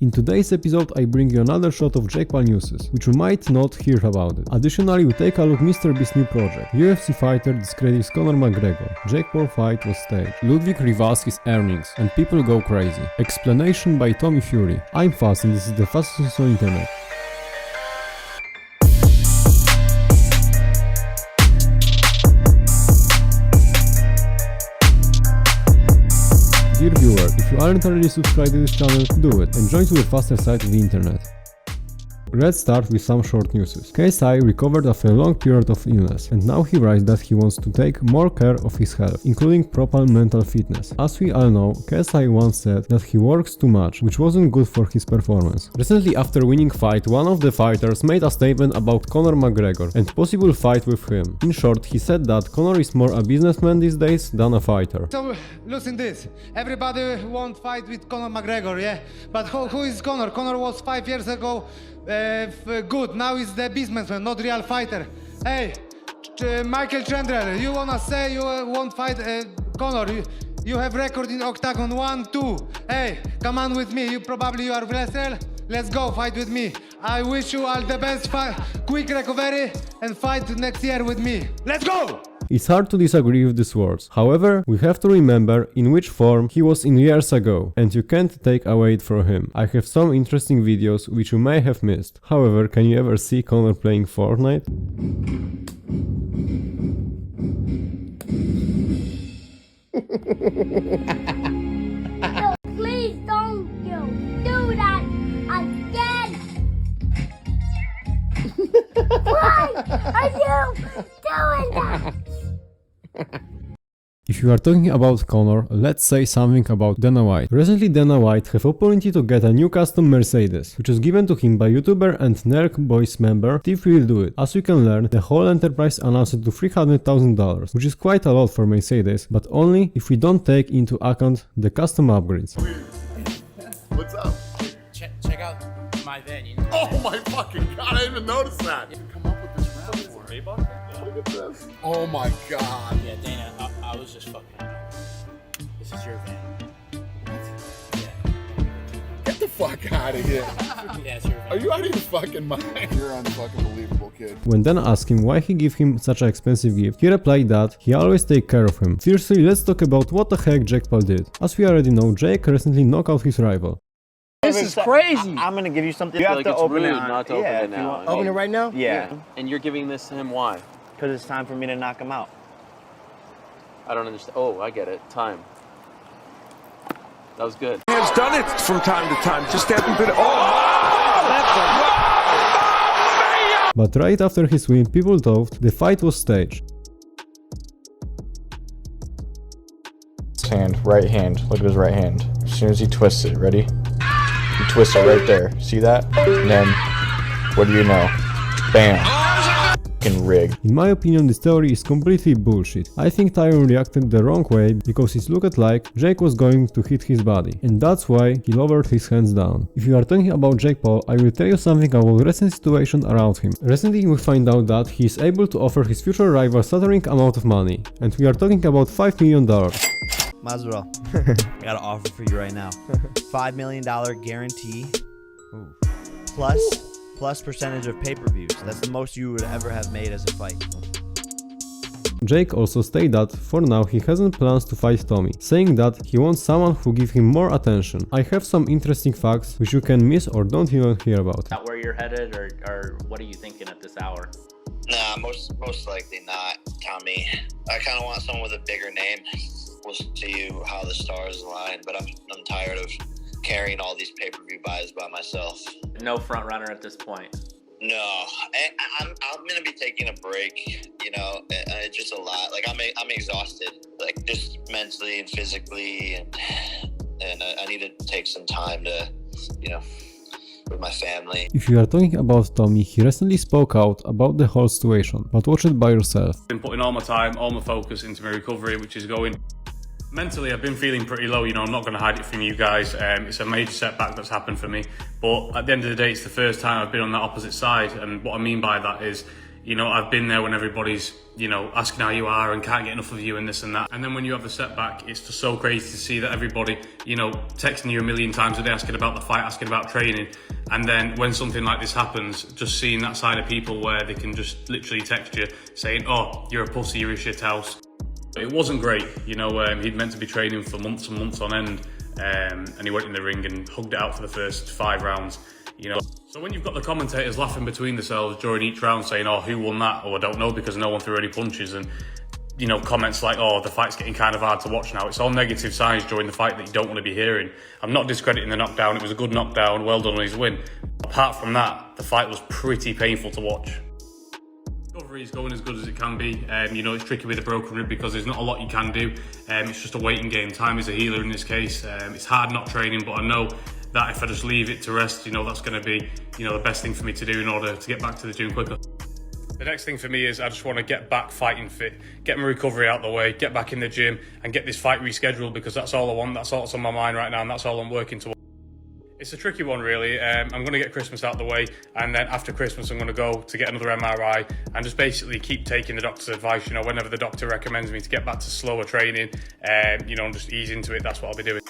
In today's episode I bring you another shot of Jake Poul news, which you might not hear about it. Additionally, we take a look Mr. Beast's new project. UFC fighter discredits Conor McGregor. Jake Poul fight was staged. Ludwig reveals his earnings and people go crazy. Explanation by Tommy Fury. I'm Fast and this is the fastest news on the internet. Dear viewer, if you aren't already subscribed to this channel, do it and join to the faster side of the internet. Let's start with some short news. KSI recovered after a long period of illness, and now he writes that he wants to take more care of his health, including proper mental fitness. As we all know, KSI once said that he works too much, which wasn't good for his performance. Recently, after winning fight, one of the fighters made a statement about Conor McGregor and possible fight with him. In short, he said that Conor is more a businessman these days than a fighter. So, listen this. Everybody won't fight with Conor McGregor, yeah? But who is Conor? Conor was 5 years ago good. Now he's the businessman, not real fighter. Hey, Michael Chandler, you wanna say you won't fight Conor? You have record in Octagon 1, 2. Hey, come on with me. You are wrestler. Let's go fight with me. I wish you all the best. Quick recovery and fight next year with me. Let's go! It's hard to disagree with these words. However, we have to remember in which form he was in years ago, and you can't take away it from him. I have some interesting videos which you may have missed. However, can you ever see Conor playing Fortnite? No, please don't you do that again! Why are you doing that? If you are talking about Conor, let's say something about Dana White. Recently Dana White have opportunity to get a new custom Mercedes, which was given to him by YouTuber and Nerk Boys member Tiff Will Do It. As you can learn, the whole enterprise announced it to $300,000, which is quite a lot for Mercedes, but only if we don't take into account the custom upgrades. What's up? Check out my van. Oh my fucking god, I didn't even notice that. Come up with this round for Maybach? Look at this. Oh my god. Yeah, Dana, I was just fucking. This is your van. Get the fuck out of here. Yeah, it's your van. Are you out of your fucking mind? You're unfucking believable, kid. When Dana asked him why he gave him such an expensive gift, he replied that he always take care of him. Firstly, let's talk about what the heck Jake Poul did. As we already know, Jake recently knocked out his rival. This is crazy. I'm gonna give you something. You I have feel to like open it's it rude not to yeah, open it now. Open it right now? Yeah. And you're giving this to him, why? Because it's time for me to knock him out. I don't understand. Oh, I get it. Time. That was good. Has done it from time to time. Just hasn't been. But right after his win, people thought the fight was staged. Hand, right hand. Look at his right hand. As soon as he twists it, ready? He twists it right there. See that? And then, what do you know? Bam. Fucking rig. In my opinion, this theory is completely bullshit. I think Tyron reacted the wrong way because it looked like Jake was going to hit his body, and that's why he lowered his hands down. If you are talking about Jake Paul, I will tell you something about recent situation around him. Recently we find out that he is able to offer his future rival staggering amount of money, and we are talking about $5 million. MASVIDAL, I got an offer for you right now. $5 million guarantee. Ooh. Plus percentage of pay-per-views. That's the most you would ever have made as a fight. Jake also stated that for now he hasn't plans to fight Tommy, saying that he wants someone who gives him more attention. I have some interesting facts which you can miss or don't even hear about. Not where you're headed, or what are you thinking at this hour? Nah, most likely not, Tommy. I kind of want someone with a bigger name. We'll see how the stars align, but I'm tired of carrying all these pay-per-view buys by myself. No front runner at this point. No, I'm gonna be taking a break. You know, it's just a lot. Like I'm exhausted, like just mentally and physically, and I need to take some time to, you know, with my family. If you are talking about Tommy, he recently spoke out about the whole situation, but watch it by yourself. Been putting all my time, all my focus into my recovery, which is going. Mentally, I've been feeling pretty low, you know, I'm not going to hide it from you guys. It's a major setback that's happened for me. But at the end of the day, it's the first time I've been on the opposite side. And what I mean by that is, You know, I've been there when everybody's, you know, asking how you are and can't get enough of you and this and that. And then when you have a setback, it's just so crazy to see that everybody, you know, texting you a million times a day, asking about the fight, asking about training. And then when something like this happens, just seeing that side of people where they can just literally text you saying, oh, you're a pussy, you're a shit house. It wasn't great, you know, he'd meant to be training for months and months on end. And he went in the ring and hugged it out for the first 5 rounds. You know, so when you've got the commentators laughing between themselves during each round saying, oh, who won that? Oh, I don't know because no one threw any punches. And, you know, comments like, oh, the fight's getting kind of hard to watch now. It's all negative signs during the fight that you don't want to be hearing. I'm not discrediting the knockdown. It was a good knockdown. Well done on his win. Apart from that, the fight was pretty painful to watch. Recovery is going as good as it can be. You know, it's tricky with a broken rib because there's not a lot you can do. It's just a waiting game. Time is a healer in this case. It's hard not training, but I know that if I just leave it to rest, you know, that's going to be, you know, the best thing for me to do in order to get back to the gym quicker. The next thing for me is I just want to get back fighting fit, get my recovery out the way, get back in the gym and get this fight rescheduled because that's all I want, that's all that's on my mind right now and that's all I'm working towards. It's a tricky one really. I'm going to get Christmas out the way and then after Christmas I'm going to go to get another MRI and just basically keep taking the doctor's advice, you know, whenever the doctor recommends me to get back to slower training, you know, and just ease into it, that's what I'll be doing.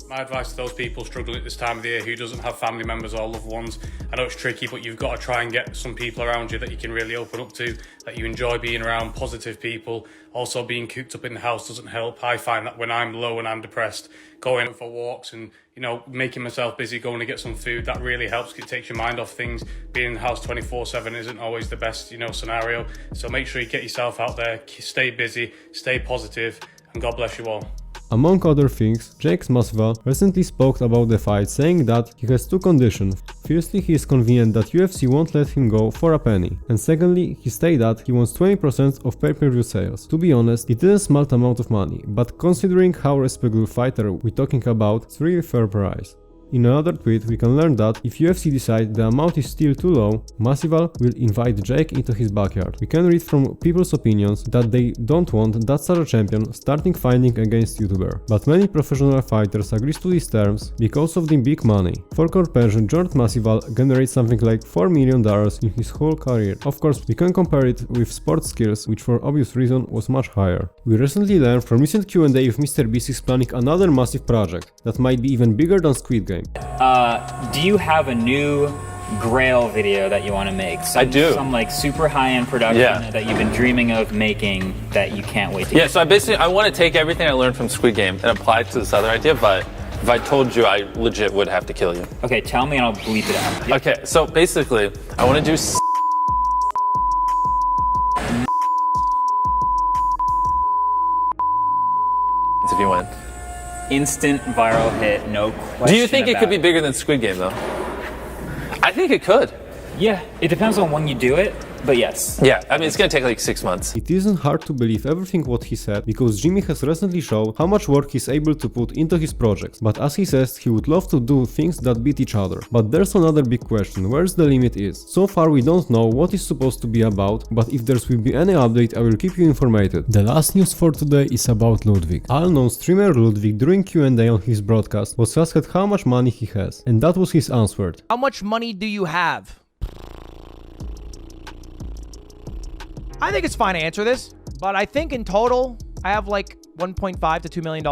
My advice to those people struggling at this time of the year who doesn't have family members or loved ones, I know it's tricky, but you've got to try and get some people around you that you can really open up to, that you enjoy being around, positive people. Also being cooped up in the house doesn't help. I find that when I'm low and I'm depressed, going for walks and, you know, making myself busy, going to get some food, that really helps. It takes your mind off things. Being in the house 24/7 isn't always the best, you know, scenario. So make sure you get yourself out there, stay busy, stay positive, and God bless you all. Among other things, Jake Masvidal recently spoke about the fight, saying that he has 2 conditions. Firstly, he is convinced that UFC won't let him go for a penny. And secondly, he stated that he wants 20% of pay-per-view sales. To be honest, it is a small amount of money, but considering how respectable fighter we're talking about, it's really fair price. In another tweet, we can learn that if UFC decides the amount is still too low, Masvidal will invite Jake into his backyard. We can read from people's opinions that they don't want that such a champion starting fighting against YouTuber. But many professional fighters agree to these terms because of the big money. For comparison, George Masvidal generates something like $4 million in his whole career. Of course, we can compare it with sports skills, which for obvious reason was much higher. We recently learned from recent Q&A if Mr. Beast is planning another massive project that might be even bigger than Squid Game. Do you have a new Grail video that you want to make? I do. Some like super high-end production that you've been dreaming of making that you can't wait to get. So I want to take everything I learned from Squid Game and apply it to this other idea, but if I told you, I legit would have to kill you. Okay, tell me and I'll bleep it out. Okay, so basically, I want to do if you win. Instant viral hit, no question. Do you think it could be bigger than Squid Game, though? I think it could. Yeah, it depends on when you do it, but yes. Yeah, I mean, it's gonna take like 6 months. It isn't hard to believe everything what he said, because Jimmy has recently shown how much work he's able to put into his projects. But as he says, he would love to do things that beat each other. But there's another big question, where's the limit is? So far we don't know what it's supposed to be about, but if there will be any update I will keep you informated. The last news for today is about Ludwig. All-known streamer Ludwig during Q&A on his broadcast was asked how much money he has, and that was his answer. How much money do you have? I think it's fine to answer this, but I think in total, I have like $1.5 to $2 million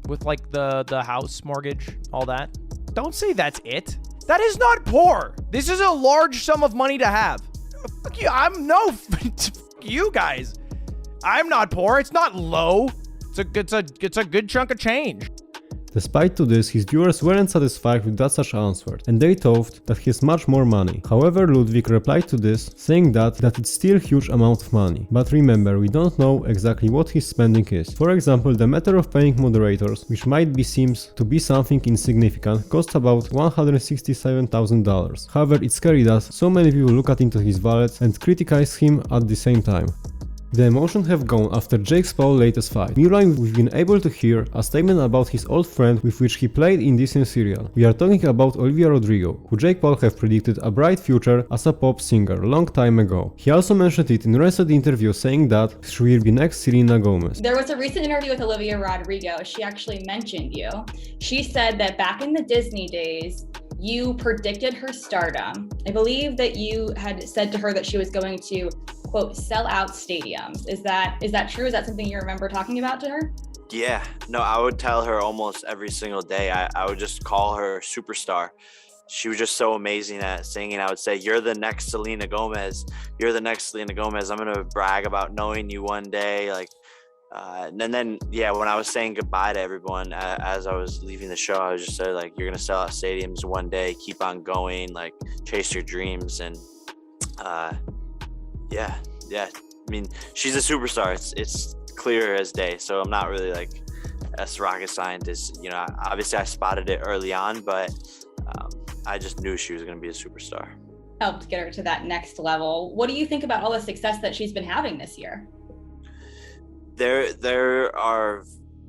with like the house mortgage, all that. Don't say that's it. That is not poor. This is a large sum of money to have. Fuck you, you guys. I'm not poor. It's not low. It's a good chunk of change. Despite to this, his viewers weren't satisfied with that such answer, and they thought that he has much more money. However, Ludwig replied to this, saying that it's still huge amount of money. But remember, we don't know exactly what his spending is. For example, the matter of paying moderators, which seems to be something insignificant, costs about $167,000. However, it's scary that so many people look into his wallet and criticize him at the same time. The emotions have gone after Jake Paul's latest fight. Meanwhile, we've been able to hear a statement about his old friend with which he played in Disney serial. We are talking about Olivia Rodrigo, who Jake Paul have predicted a bright future as a pop singer long time ago. He also mentioned it in a recent interview, saying that she will be next Selena Gomez. There was a recent interview with Olivia Rodrigo. She actually mentioned you. She said that back in the Disney days, you predicted her stardom. I believe that you had said to her that she was going to, quote, sell out stadiums. Is that true? Is that something you remember talking about to her? Yeah, no, I would tell her almost every single day. I would just call her superstar. She was just so amazing at singing. I would say, you're the next Selena Gomez. You're the next Selena Gomez. I'm going to brag about knowing you one day. Like, and then, yeah, when I was saying goodbye to everyone, as I was leaving the show, I was just said, like, you're going to sell out stadiums one day. Keep on going, like, chase your dreams. And yeah. I mean, she's a superstar. It's clear as day. So I'm not really like a rocket scientist. You know, obviously I spotted it early on, but I just knew she was going to be a superstar. Helped get her to that next level. What do you think about all the success that she's been having this year?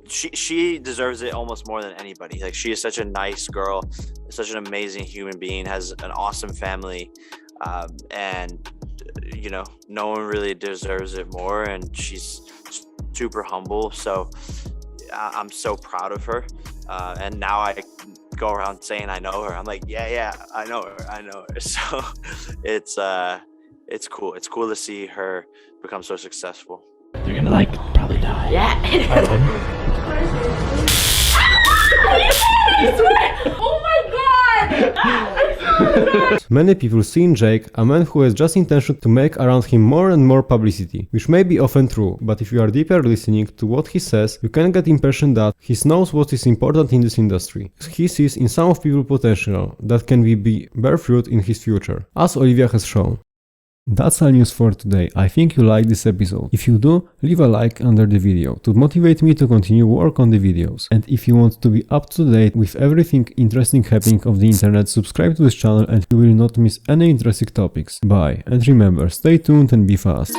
She deserves it almost more than anybody. Like, she is such a nice girl, such an amazing human being, has an awesome family, and you know, no one really deserves it more, and she's super humble. So I'm so proud of her, and now I go around saying I know her. I'm like, yeah, I know her. So it's cool. It's cool to see her become so successful. They're gonna like probably die. Yeah. Oh my god! Many people see in Jake a man who has just intention to make around him more and more publicity, which may be often true, but if you are deeper listening to what he says, you can get the impression that he knows what is important in this industry. He sees in some of people potential that can be bear fruit in his future, as Olivia has shown. That's all news for today. I think you liked this episode. If you do, leave a like under the video to motivate me to continue work on the videos. And if you want to be up to date with everything interesting happening on the internet, subscribe to this channel and you will not miss any interesting topics. Bye, and remember, stay tuned and be fast.